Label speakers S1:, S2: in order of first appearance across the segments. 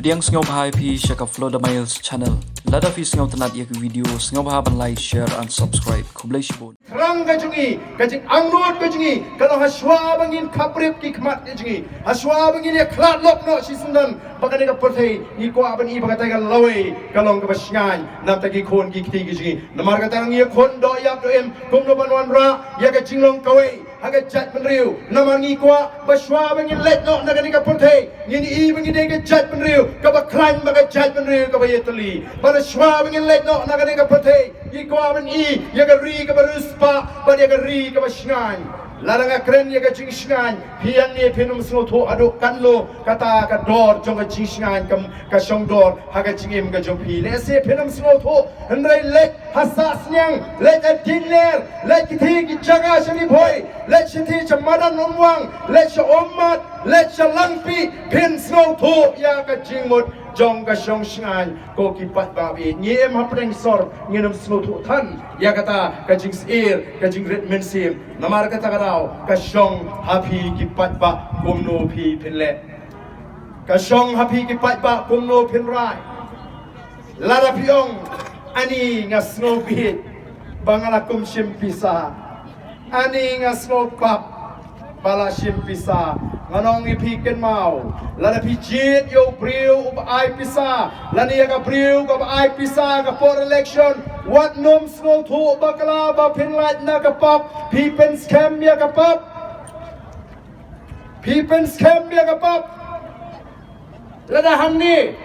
S1: Bediang sengau bahai pi syaka Floda Miles channel. Lada fi sengau tenat ia ke video sengau bahaban like, share and subscribe. Kublai shibun.
S2: Rang kajungi, kajing angnot kajungi. Kalau haswa bangin kaprip ki kmat kajungi. Haswa bangin ya klat lop no si sundan. Baka ni kapatay, iko aban i baka tayo laway. Kalong kapasyan, nam tagi kon ki kiti kajungi. Namar katang iya kon do yap do em. Kung no banwan ra, ya kajing long kaway. Haga jat menriu, namar ngikwa baswa bangin let no nagani kapatay. Ngini i bangin dega jat menriu. Kaba klan baka jat menriu kaba yetali. Pada shwa bangin let no nagani kapatay. Iko aban i, ya kari kaba ruspa, pada ya kari kaba shngan. Larang akren ya kajing shngan. Pian ni pinum snoto aduk kanlo kata kador jong kajing shngan kam kasyong dor haga jingim kajong pi. Lese pinum snoto hendrai let hasas nyang let adinler let kiti ki jaga shani boy let shiti chamadan nomwang let shomat let shalangpi pin snoto ya kajing mut jong kasyong shngan ko kipat babi nyem hapeng sor nginum snoto tan ya kata kajing sir kajing red mensim namar kata kadau kasyong happy kipat ba kumno pi pinle kasyong happy kipat ba kumno pinrai lara piong ani nga snow bit bangalakum shimpisa ani nga snow pap bala shimpisa nganong ipiken mau lana pijit yo briu up ai pisa lani ka briu ka ai pisa ka for election what nom snow to bakala ba pinlight na ka pop pipen scam ya ka pop pipen scam ya ka pop lada hamni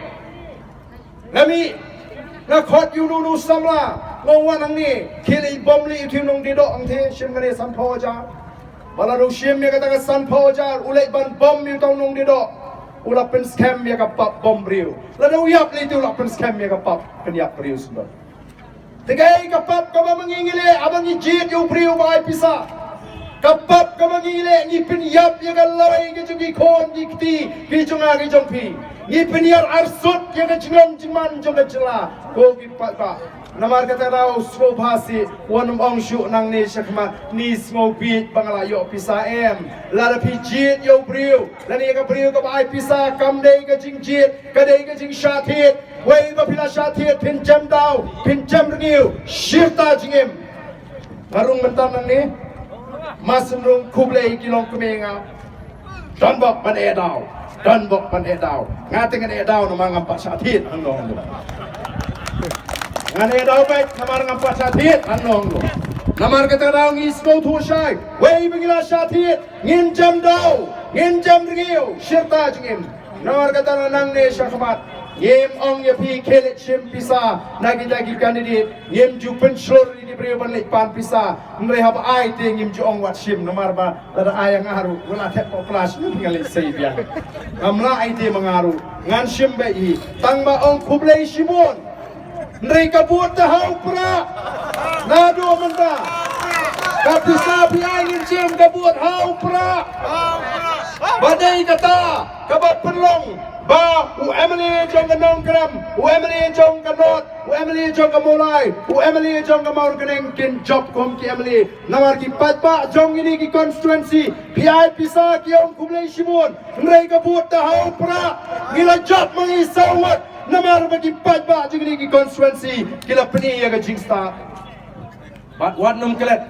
S2: nami na khot yu nu samla ngwan angni khili bomli uthim nong dido angthe shimgane sampoja bala ro shim ya kata sampoja ulai ban bom yu tong nong dido ula pen scam ya ka pap bom briu la do yap li tu la pen scam ya ka pap ken yap briu sumba tegai ka pap ka mangingile abang ijit yu briu bai pisa kapap ka mangingile ni pin yap ya ka lawai ke jugi khon ki kti ki junga ki jongpi ni piniar arsut ya ka jingom jingman jong ka jela ko ki pa namar kata rau smo phasi wanum ong shu nang ni shakma ni smo bit bangala yo pisa em lara pi jit yo briu lani ka briu ka bai pisa kam dei ka jing jit ka dei ka jing shathit wei ka pila shathit pin jam dau pin jam rngiu shifta jingem ngarung mentam nang ni masrung kublei kilong kumenga don bok pan e dau don bok pan e dau ngating e dau namang ampa shathit andong ngane daw baik namar ngampat sathit anong lo namar kata daw ngismo thusai wei bingila sathit ngin jam daw ngin jam ringiu shirta jingim namar kata nang ne shakmat ngim ong ya pi kelet shim pisa nagi dagi candidate ngim ju penslor di beri balik pan pisa mre hab ai te ngim ju ong wat shim namar ba ada ayang aru wala tek poplas ngali sei biang amla ai te mangaru ngan shim bai tangba ong kublai shimon mereka buat tahu pra, nado menda, kapisa biaya ingin cium kabuat hau pra, badai kata, kabat perlong, ba, UMLA jong kanong kram, UMLA jong kanot, UMLA jong kamulai, UMLA jong kamau keneng kin job kom ki MLA, namar ki patpa jong ini ki constituency, biaya pisa ki om kublai shimon, mereka buat tahu pra, gila job mengisawat. Namar bagi patba jengni ki constituency kila peni ya ka jing start but what nom kelet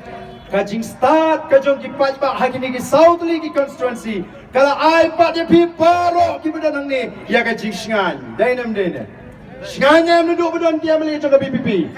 S2: ka jing start ka jong ki patba hakini ki south li ki constituency kala ai pat ya pi paro ki bedan ni ya ka jing shngan dainam dene shngan am duduk bedan ki amli jong ka BPP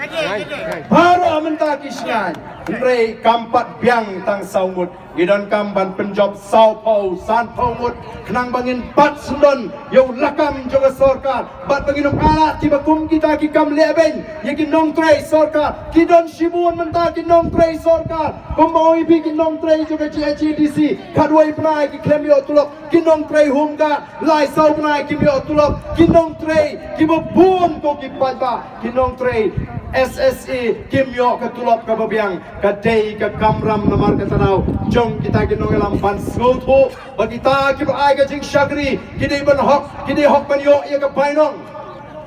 S2: paro amenta ki shngan rei kampat biang tang saumut idon kamban penjob Sao Paulo San Paumut kenang bangin pat sundon yo lakam joga sorkar bat banginum ala tiba kum kita ki kam leben yeki nong trei sorkar kidon shibun menta ki nong trei sorkar kum bawi pi ki nong trei joga GDC kadwai pnai ki klemio tulok ki nong trei humga lai sau pnai ki mio tulok ki nong trei ki bobun ko ki patba ki nong trei SSE kimyo ka tulop ka babiang ka day ka kamram namar ka tanaw jong kita ginongelam ban snoto bagita ki ai ka jing shagri kidi ban hok kidi hok ban yo ya ka painong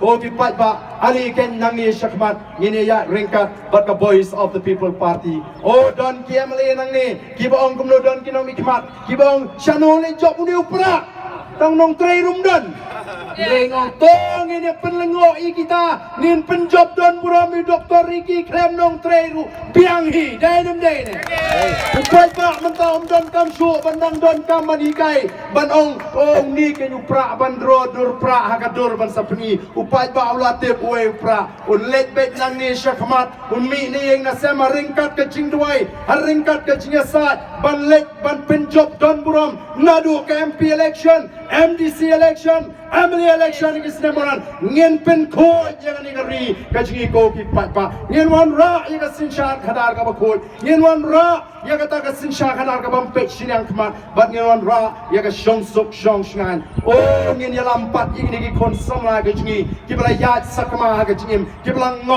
S2: o ki pat ba ali ken nang ni shakmat ngine ya ringkat but the voice of the people party o don ki MLA nang ni ki ba ong kumno don ki nong mikmat ki ba ong chanole job ni upra tang nong tray rumdan lengong tong ini penlengo kita nin penjob don burami doktor Riki klem nong tray ru biang hi dai dem dai ne upai pak mentau don kam su bandang don kam manikai ban ong ni ke yu pra ban ro dur pra hakadur ban sapni upai pak ulatip we pra un let bet nang ni syakmat un mi ni yang na sema ringkat ke jing duai ringkat ke jing asat ban let ban penjob don buram nadu ke MP election MDC election Emily election is nemoran ngin pen ko yang ni ngari kajingi ko ki pa ngin wan ra yang sin shan khadar ka ba ko ngin wan ra yang kata ka sin shan khadar ka bam pek sinyang kmat bat ngin wan ra yang ka shong sok shong shngan ngin ya lampat yang ni ki kon samla kajingi ki bala yat sakma kajingim ki bala